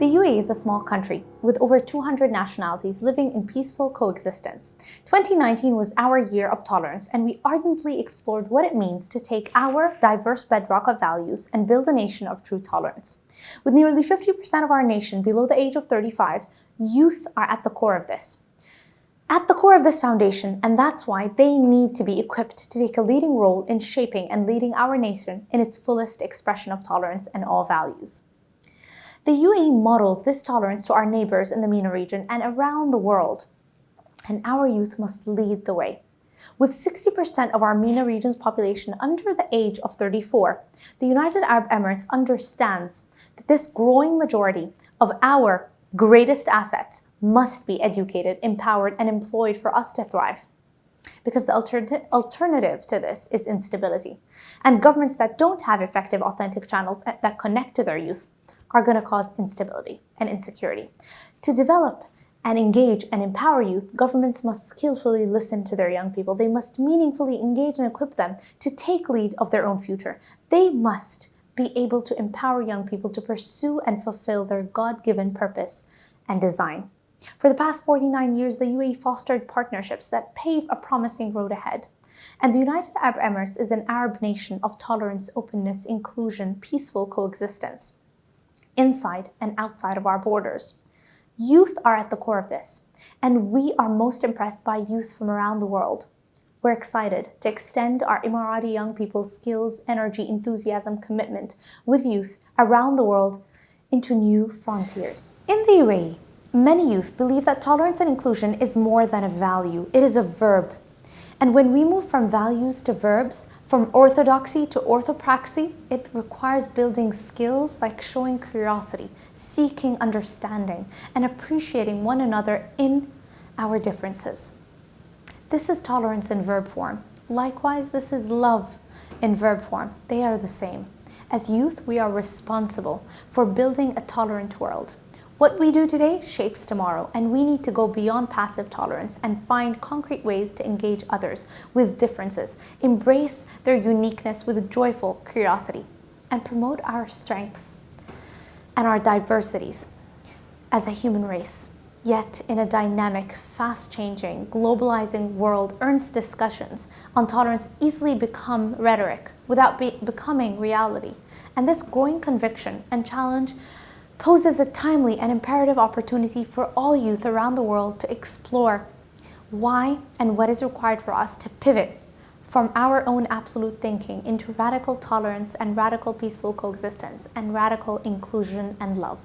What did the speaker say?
The UAE is a small country with over 200 nationalities living in peaceful coexistence. 2019 was our year of tolerance, and we ardently explored what it means to take our diverse bedrock of values and build a nation of true tolerance. With nearly 50% of our nation below the age of 35, youth are at the core of this. At the core of this foundation, and that's why they need to be equipped to take a leading role in shaping and leading our nation in its fullest expression of tolerance and all values. The UAE models this tolerance to our neighbors in the MENA region and around the world, and our youth must lead the way. With 60% of our MENA region's population under the age of 34, the United Arab Emirates understands that this growing majority of our greatest assets must be educated, empowered, and employed for us to thrive. Because the alternative to this is instability. And governments that don't have effective, authentic channels that connect to their youth are going to cause instability and insecurity. To develop and engage and empower youth, governments must skillfully listen to their young people. They must meaningfully engage and equip them to take lead of their own future. They must be able to empower young people to pursue and fulfill their God-given purpose and design. For the past 49 years, the UAE fostered partnerships that pave a promising road ahead. And the United Arab Emirates is an Arab nation of tolerance, openness, inclusion, peaceful coexistence, inside and outside of our borders. Youth are at the core of this, and we are most impressed by youth from around the world. We're excited to extend our Emirati young people's skills, energy, enthusiasm, commitment with youth around the world into new frontiers. In the UAE, many youth believe that tolerance and inclusion is more than a value, it is a verb. And when we move from values to verbs, from orthodoxy to orthopraxy, it requires building skills like showing curiosity, seeking understanding, and appreciating one another in our differences. This is tolerance in verb form. Likewise, this is love in verb form. They are the same. As youth, we are responsible for building a tolerant world. What we do today shapes tomorrow, and we need to go beyond passive tolerance and find concrete ways to engage others with differences, embrace their uniqueness with joyful curiosity, and promote our strengths and our diversities as a human race. Yet, in a dynamic, fast-changing, globalizing world, earnest discussions on tolerance easily become rhetoric without becoming reality. And this growing conviction and challenge poses a timely and imperative opportunity for all youth around the world to explore why and what is required for us to pivot from our own absolute thinking into radical tolerance and radical peaceful coexistence and radical inclusion and love.